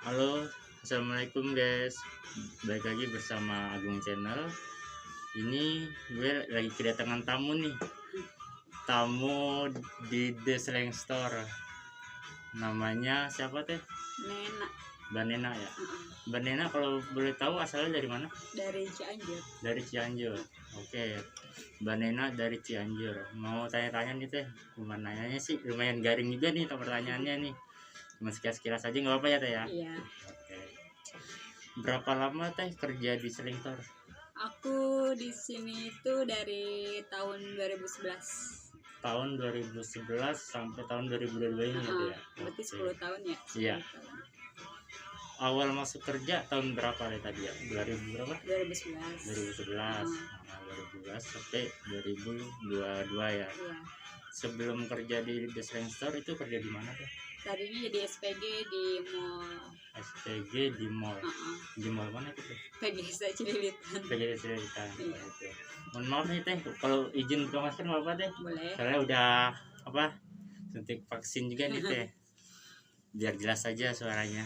Halo, assalamualaikum guys. Balik lagi bersama Agung Channel. Ini gue lagi kedatangan tamu nih. Tamu di The Slang Store. Namanya siapa teh? Nena. Mbak Nena ya. Mbak Nena kalau boleh tahu asalnya dari mana? Dari Cianjur. Dari Cianjur. Oke. Mbak Nena dari Cianjur. Mau tanya-tanya nih teh. Gimana nanyanya sih? Lumayan garing juga nih pertanyaannya nih. Cuma sekilas-sekilas aja nggak apa-apa ya teh ya? Iya. Oke. Berapa lama teh kerja di Slang Store? Aku di sini itu dari tahun 2011. Tahun 2011 sampai tahun 2022 ini gitu ya. Berarti Oke. 10 tahun ya? Iya. 10 tahun. Awal masuk kerja tahun berapa ya tadi ya? 2000 berapa? 2011. 2011. Nah, 2011 sampai 2022 ya. Iya. Sebelum kerja di The Slang Store itu kerja di mana tuh? Tadinya jadi SPG di mall. SPG di mall. Di mall mana itu tuh? PGS Cililitan. PGS Cililitan. Iya. Gitu. Mohon maaf nih teh, kalau izin buka masker nggak apa teh? Boleh. Soalnya udah suntik vaksin juga nih teh. Biar jelas aja suaranya.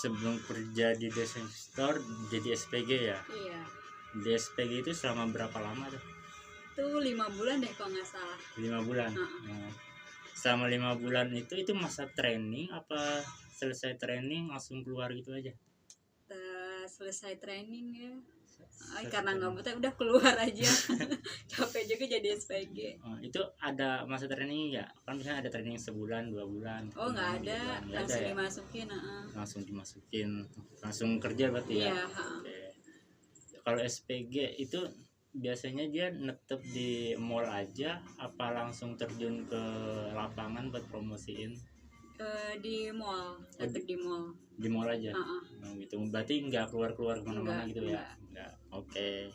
Sebelum kerja di The Slang Store jadi SPG ya. Iya. Di SPG itu selama berapa lama tuh? Itu 5 bulan deh kalau nggak salah. 5 bulan. Nah, selama 5 bulan itu masa training apa selesai training langsung keluar gitu aja? Selesai training ya. Karena nggak betah udah keluar aja. Capek juga jadi SPG. Itu ada masa training nggak? Kan misalnya ada training sebulan 2 bulan. Oh nggak ada, Nggak langsung ada ya? dimasukin. Langsung dimasukin, langsung kerja berarti ya? Iya. Oke. Kalau SPG itu biasanya dia netep di mall aja apa langsung terjun ke lapangan buat promosiin? Di mall, tetap di mall. Di mall aja. Nah, gitu. Berarti nggak keluar-keluar kemana-mana Enggak, gitu ya? Nggak. Oke.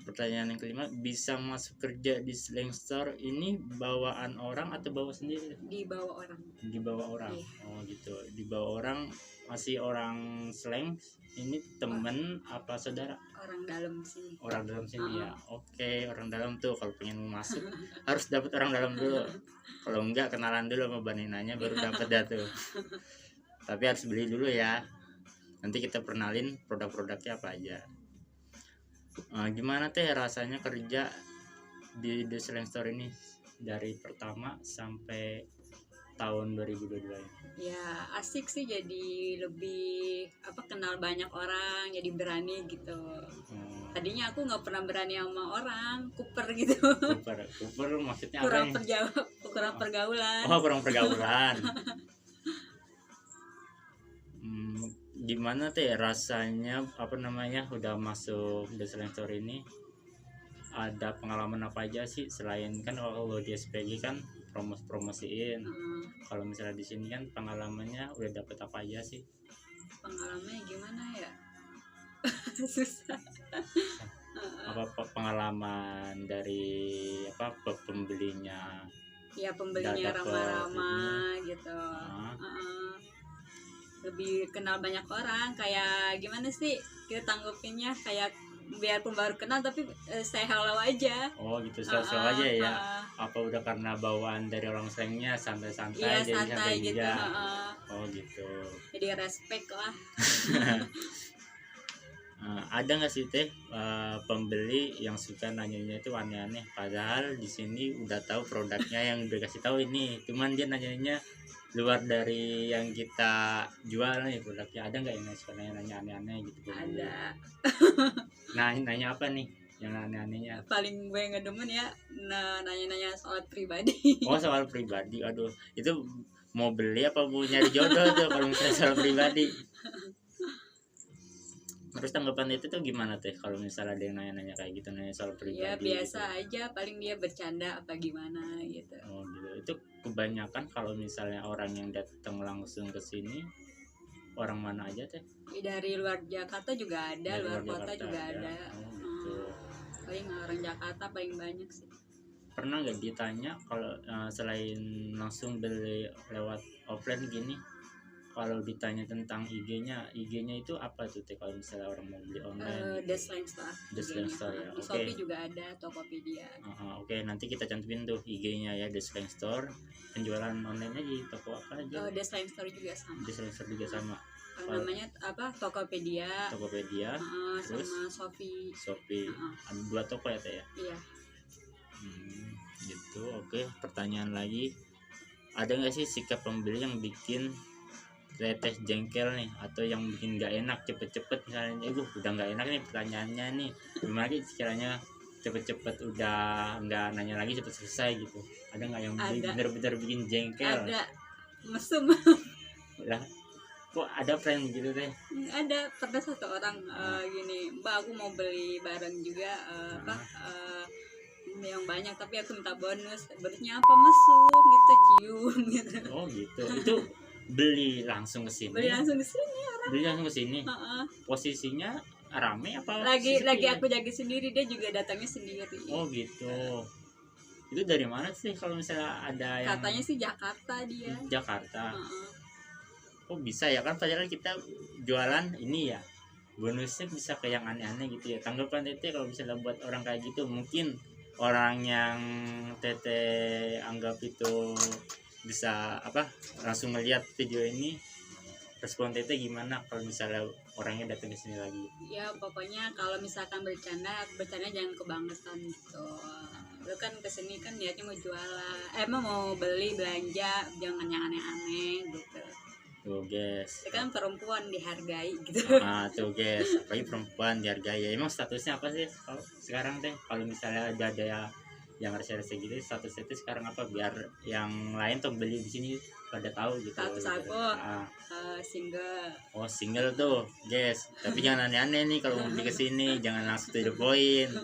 Pertanyaan yang kelima, bisa masuk kerja di Slang Store ini bawaan orang atau bawa sendiri? Dibawa orang. Dibawa orang. Iya. Oh gitu. Dibawa orang, masih orang Slang ini temen apa saudara? Orang dalam sini. Orang dalam sini ya. Oke, orang dalam tuh kalau pengen masuk harus dapat orang dalam dulu. Kalau enggak kenalan dulu sama baninanya baru dapat dah tuh. Tapi harus beli dulu ya. Nanti kita pernalin produk-produknya apa aja. Gimana teh rasanya kerja di The Slang Store ini dari pertama sampai tahun 2022 ini? Ya asik sih, jadi lebih kenal banyak orang, jadi berani gitu. Tadinya aku nggak pernah berani sama orang, kuper gitu. Kuper maksudnya kurang apa nih? kurang pergaulan. Oh, kurang pergaulan. Gimana teh rasanya udah masuk The Slang Store ini? Ada pengalaman apa aja sih selain kan kalau di SPG kan promosiin. Kalau misalnya di sini kan pengalamannya udah dapet apa aja sih? Pengalamannya gimana ya? Susah. Apa pengalaman dari pembelinya? Ya pembelinya ramah-ramah gitu. Lebih kenal banyak orang, kayak gimana sih kita tanggupinnya, kayak biarpun baru kenal tapi say hello aja. Oh gitu, slow aja ya. Apa udah karena bawaan dari orang Slangnya santai-santai? Iya, jadi santai gitu. Oh gitu. Jadi respect lah. Ada nggak sih teh pembeli yang suka nanyanya itu aneh-aneh, padahal di sini udah tahu produknya yang udah kasih tahu ini, cuman dia nanyanya luar dari yang kita jual nih produknya. Ada nggak yang suka nanya aneh-aneh gitu? Ada. Nah, nanya apa nih yang aneh-anehnya? Paling gue ngedemen ya nanya-nanya soal pribadi. Oh, soal pribadi. Aduh, itu mau beli apa mau nyari jodoh tuh kalau misalnya soal pribadi. Terus tanggapan itu tuh gimana teh kalau misalnya ada yang nanya-nanya kayak gitu, nanya soal pribadi? Ya biasa gitu aja, paling dia bercanda apa gimana gitu. Oh gitu. Itu kebanyakan kalau misalnya orang yang datang langsung ke sini orang mana aja teh? Dari luar Jakarta juga ada, Dari luar kota Jakarta juga ada. Oh gitu. Paling orang Jakarta paling banyak sih. Pernah nggak ditanya kalau selain langsung beli lewat offline gini, kalau ditanya tentang IG-nya itu apa tuh teh kalau misalnya orang mau beli online The gitu? Slang Store. The Slang IG-nya. Store ya. Di Oke. Shopee juga ada Tokopedia. Oke, nanti kita cantumin tuh IG-nya ya, The Slang Store. Penjualan online-nya di toko apa aja? The Slang Store juga sama. The Slang Store juga sama. Namanya apa? Tokopedia. Tokopedia, terus sama Shopee. Ada 2 toko ya teh ya. Iya. Gitu. Oke, pertanyaan lagi. Ada nggak sih sikap pembeli yang bikin teteh jengkel nih, atau yang bikin nggak enak cepet-cepet misalnya, udah nggak enak nih pertanyaannya nih, gimana sih sekiranya cepet-cepet udah nggak nanya lagi cepet selesai gitu? Ada nggak yang bener-bener bikin jengkel? Ada, mesum. Lah, kok ada friend gitu teh? Ada, pernah satu orang gini, Mbak aku mau beli barang juga yang banyak tapi aku minta bonusnya apa, mesum gitu, cium gitu. Oh gitu. Itu beli langsung ke sini posisinya rame apa lagi aku jaga sendiri, dia juga datangnya sendiri. Oh gitu. Itu dari mana sih kalau misalnya ada yang katanya sih Jakarta dia. Jakarta. Kok bisa ya, kan padahal kita jualan ini ya bonusnya bisa ke yang aneh-aneh gitu ya. Tanggapan Tete kalau misalnya buat orang kayak gitu, mungkin orang yang Tete anggap itu bisa apa langsung melihat video ini, respon Tete gimana kalau misalnya orangnya datang ke sini lagi? Ya pokoknya kalau misalkan bercanda jangan kebangetan gitu. Lu kan kesini kan niatnya mau jualan, mau beli belanja, jangan yang aneh-aneh gitu. Tuh guys, kan perempuan dihargai gitu. Tuh guys, apalagi perempuan dihargai. Emang statusnya apa sih kalau sekarang teh? Kalau misalnya ada yang rese-rese gitu, statusnya itu sekarang apa, biar yang lain tuh beli di sini pada tahu gitu. Status aku single. Oh single tuh guys, tapi jangan aneh-aneh nih kalau mau beli ke sini, jangan langsung to the point.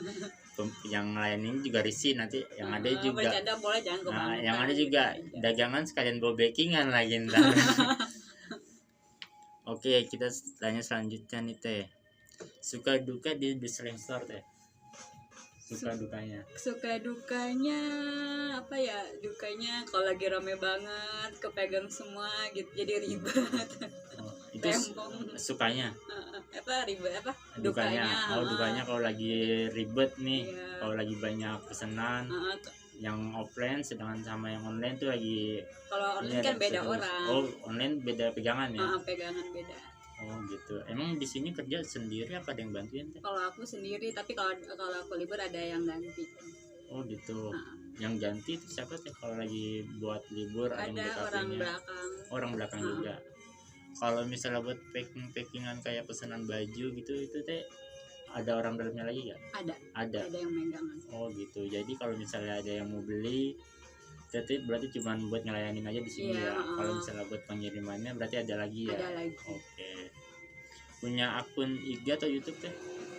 Yang lain ini juga risih nanti, yang ada juga bercanda boleh, jangan kebangetan. Yang ada juga dagangan sekalian bawa backingan lagi ntar. Oke, kita tanya selanjutnya nih teh, suka duka di The Slang Store teh. Suka dukanya apa ya? Dukanya kalau lagi rame banget, kepegang semua gitu, jadi ribet. Itu sukanya ribet apa? Dukanya kalau lagi ribet nih, kalau lagi banyak pesanan yang offline, sedangkan sama yang online tuh lagi, kalau online kan beda orang. Oh online beda pegangan ya? Pegangan beda. Oh gitu. Emang di sini kerja sendiri apa ada yang bantuin teh? Kalau aku sendiri, tapi kalau aku libur ada yang ganti. Oh gitu. Yang ganti itu siapa teh kalau lagi buat libur? Ada orang belakang juga. Kalau misalnya buat packingan kayak pesanan baju gitu, itu teh ada orang dalamnya lagi nggak? Ada yang megangan. Oh gitu. Jadi kalau misalnya ada yang mau beli, berarti cuma buat ngelayanin aja di sini ya. Kalau misalnya buat pengirimannya berarti ada lagi ya. Oke. Punya akun IG atau YouTube teh?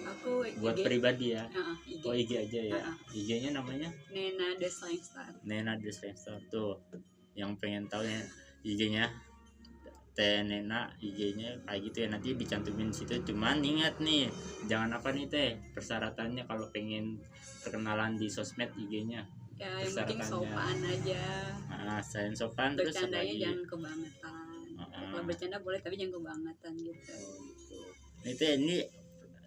Aku buat IG. Pribadi ya. IG. Oh IG aja ya. IG-nya namanya Nena The Slang Store. Nena The Slang Store tuh. Yang pengen tahu ya IG-nya Teh Nena, IG-nya kayak gitu ya, nanti dicantumin situ. Cuman ingat nih, jangan apa nih teh persyaratannya kalau pengen terkenalan di sosmed IG-nya. Ya yang penting sopan aja. Selain sopan, bercandanya terus jangan kebangetan. Kalau bercanda boleh tapi jangan kebangetan gitu. Ini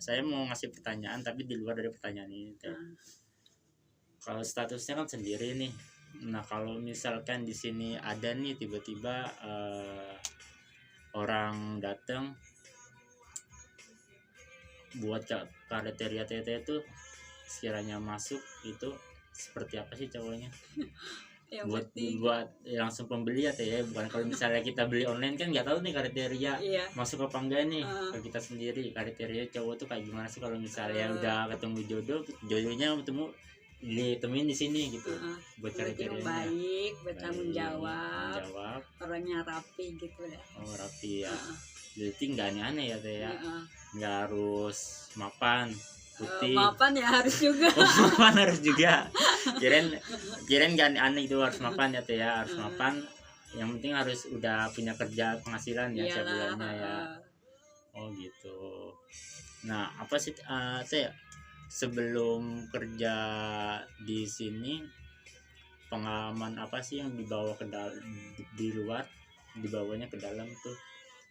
saya mau ngasih pertanyaan tapi di luar dari pertanyaan ini teh. Kalau statusnya kan sendiri nih. Nah kalau misalkan di sini ada nih tiba-tiba orang datang buat kriteria TT itu, sekiranya masuk itu seperti apa sih cowoknya? buat langsung pembeli ya teh ya, bukan kalau misalnya kita beli online kan nggak tahu nih kriteria masuk apa enggak nih. Kalau kita sendiri kriteria cowok tuh kayak gimana sih kalau misalnya udah ketemu jodohnya ditemuin di sini gitu. Buat kriterianya baik, bertanggung jawab, orangnya rapi gitu ya. Oh rapi ya. Jadi nggak aneh-aneh ya teh ya. Nggak harus mapan putih. Mapan ya harus juga. Mapan harus juga. Kirain nggak aneh itu harus mapan ya teh ya, harus mapan. Yang penting harus udah punya kerja penghasilan ya setiap bulannya ya. Oh gitu. Nah apa sih teh, sebelum kerja di sini pengalaman apa sih yang dibawa ke di luar, dibawanya ke dalam tuh?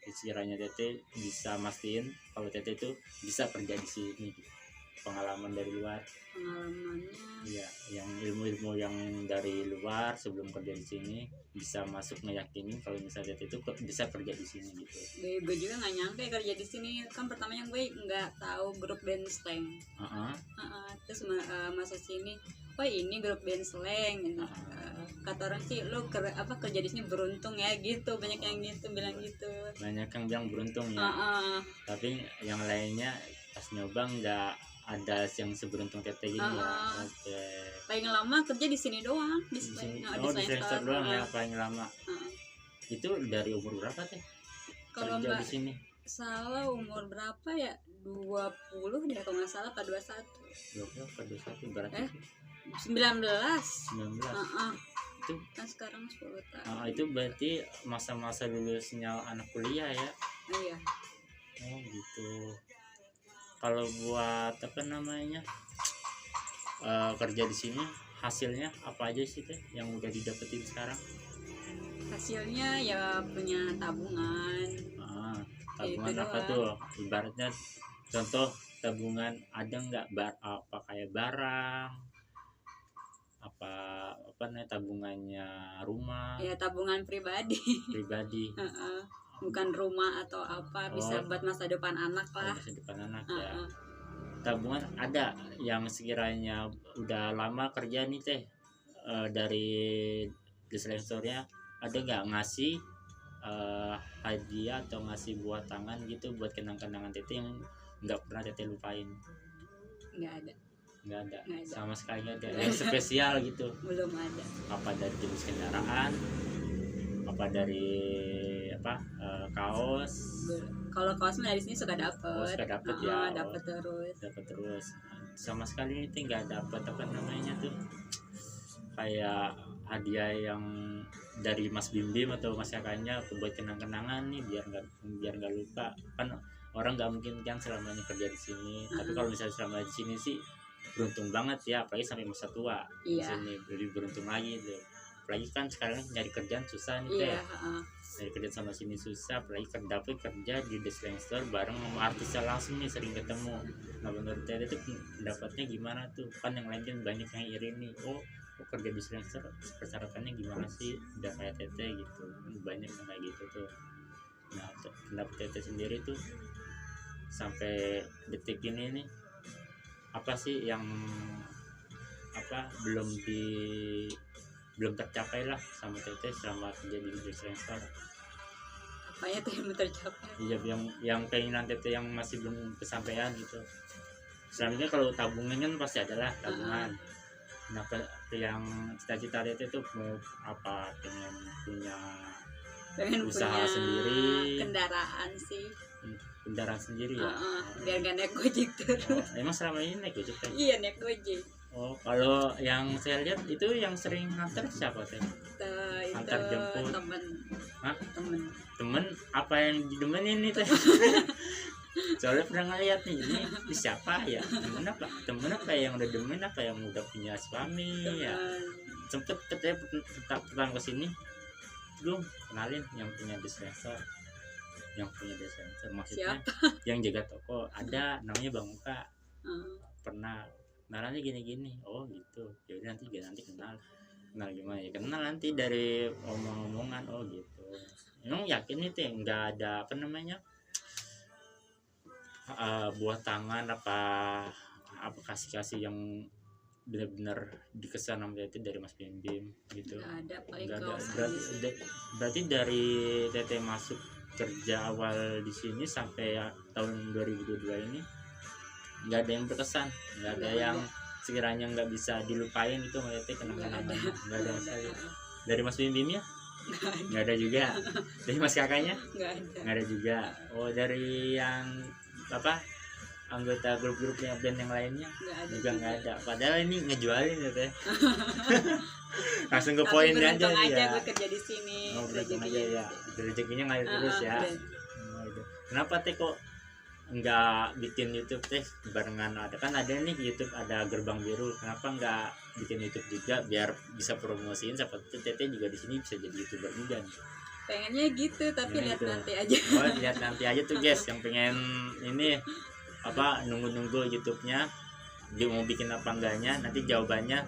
sekiranya Tete bisa mastiin kalau Tete itu bisa kerja di sini, pengalaman dari luar. Pengalamannya Iya, yang ilmu-ilmu yang dari luar sebelum kerja di sini bisa masuk ngeyakinin kalau misalnya Tete itu bisa kerja di sini gitu. gue juga nggak nyangka ya kerja di sini. Kan pertamanya gue nggak tahu grup band slang. Heeh. Terus masuk sini, oh ini grup band slang. Kata orang sih lo kerja di sini beruntung ya gitu, banyak yang gitu bilang gitu. Banyak yang bilang beruntung ya. Tapi yang lainnya pas nyoba nggak ada yang seberuntung Tete gini ya. Oke. Paling lama kerja di sini doang, di Sini. sini. Oh, di Friendster doang ya paling lama. Itu dari umur berapa Teh? Kalau kerja nggak di sini? salah umur berapa ya? 20 deh kalau nggak salah, apa 21? 20 ke 21 berarti 19. 19. Itu kan sekarang 10 tahun. itu berarti masa-masa lulusnya anak kuliah ya. Iya. Oh gitu. Kalau buat apa namanya kerja di sini hasilnya apa aja sih Teh yang udah didapetin sekarang? Hasilnya ya punya tabungan. Tabungan itu apa tuh? Ibaratnya contoh tabungan ada nggak apa kayak barang apa nih tabungannya rumah? Ya tabungan pribadi. Bukan rumah atau apa, bisa buat masa depan anak lah. Masa depan anak ya. Tabungan ada yang sekiranya udah lama kerja nih Teh dari distributornya ada nggak ngasih hadiah atau ngasih buat tangan gitu buat kenang-kenangan Tete yang nggak pernah Tete lupain? Nggak ada. Sama sekali nggak ada. Yang spesial gitu? Belum ada. Apa dari jenis kendaraan? Apa dari kaos? Kalau kaos mah dari sini suka dapet. Oh, suka dapet ya. Dapet terus. Sama sekali itu nggak dapet apa namanya tuh kayak hadiah yang dari Mas Bim Bim atau Mas kakaknya buat kenang-kenangan nih biar nggak lupa. Kan orang nggak mungkin kan selamanya kerja di sini. Tapi kalau misalnya selama di sini sih beruntung banget ya, apalagi sampai masa tua. Di sini lebih beruntung lagi tuh. Apalagi kan sekarang nyari kerjaan susah nih Teh. Nyari kerjaan sama sini susah, apalagi dapet kerja di desain store bareng sama artisnya langsung nih, sering ketemu. Nah menurut Tete itu pendapatnya gimana tuh? Kan yang lain kan banyak yang iri nih. Oh kerja di freelancer persyaratannya gimana sih udah kayak Tete gitu, banyak yang kayak gitu tuh. Nah pendapat Tete sendiri tuh sampai detik ini nih apa sih yang belum tercapai lah sama Tete selama kerja di freelancer? Apanya tuh yang belum tercapai? Iya yang keinginan Tete yang masih belum kesampaian gitu. Selanjutnya kalau tabungan kan pasti adalah tabungan. Nah yang cita-cita Tete itu mau apa, pengen usaha punya sendiri, kendaraan sendiri ya. Biar gak naik gojek terus. Emang selama ini naik gojek kan? Iya naik gojek. Oh kalau yang saya lihat itu yang sering nganter siapa Teh? Antar jemput temen apa yang didemenin nih Teh? Soalnya pernah ngeliat nih ini siapa ya, temen apa yang udah demen, apa yang udah punya suami ya. Sempet katanya pertama kesini belum kenalin yang punya dispenser maksudnya siapa? Yang jaga toko ada namanya Bang Muka. Pernah kenalannya gini oh gitu ya udah nanti kenal gimana ya, kenal nanti dari omong-omongan. Oh gitu. Emang yakin nih Teh nggak ada apa namanya buah tangan apa kasih yang benar-benar dikesan sama Tete dari Mas Bim Bim gitu? Nggak ada. Berarti dari Tete masuk kerja awal di sini sampai tahun 2022 ini nggak ada yang berkesan, nggak ada yang sekiranya nggak bisa dilupain itu Tete kenang-kenangan? Nggak ada sekali. Dari Mas Bim Bim ya? Nggak ada juga. Dari Mas kakaknya? Nggak ada juga. Oh dari yang anggota grup-grupnya band yang lainnya juga nggak ada. Padahal ini ngejualin ya Teh. Langsung ke poin aja ya. Gue kerja di sini. Beruntung aja ya. Rezekinya ngalir terus ya. Kenapa Teh kok nggak bikin YouTube Teh barengan? Ada nih YouTube, ada Gerbang Biru. Kenapa nggak bikin YouTube juga biar bisa promosiin? Siapa tuh Tete juga di sini bisa jadi YouTuber juga nih. pengennya gitu tapi Nah, lihat itu. nanti aja. Oh, lihat nanti aja tuh guys yang pengen ini apa nunggu-nunggu YouTube-nya dia mau bikin apa enggaknya, nanti jawabannya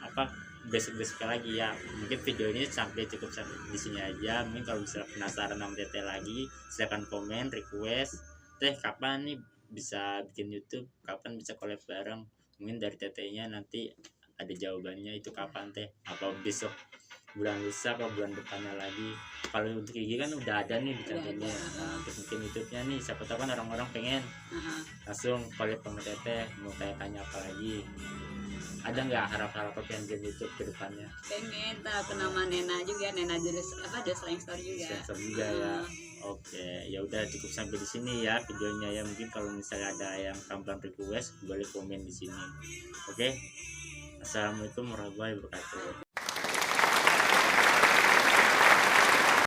apa besok-besok lagi ya. Mungkin video ini cukup sampai di sini aja. Mungkin kalau bisa penasaran sama Teteh lagi silakan komen request Teh kapan nih bisa bikin YouTube, kapan bisa collab bareng. Mungkin dari Tetehnya nanti ada jawabannya itu kapan Teh, apa besok bulan lusa apa bulan depannya lagi. Kalau untuk Gigi kan udah ada nih di Udah channelnya. ada. Nah, untuk bikin YouTube-nya nih siapa tahu kan orang-orang pengen Heeh. langsung collab sama Teteh mau tanya apa lagi. Ada nggak harap-harapan pengen bikin YouTube ke depannya? Pengen tahu nama Nena juga, Nena Jurus apa The Slang Store juga. Sensor juga ya. Oke, ya udah cukup sampai di sini ya videonya ya. Mungkin kalau misalnya ada yang tambahan request boleh komen di sini. Oke. Assalamualaikum warahmatullahi wabarakatuh.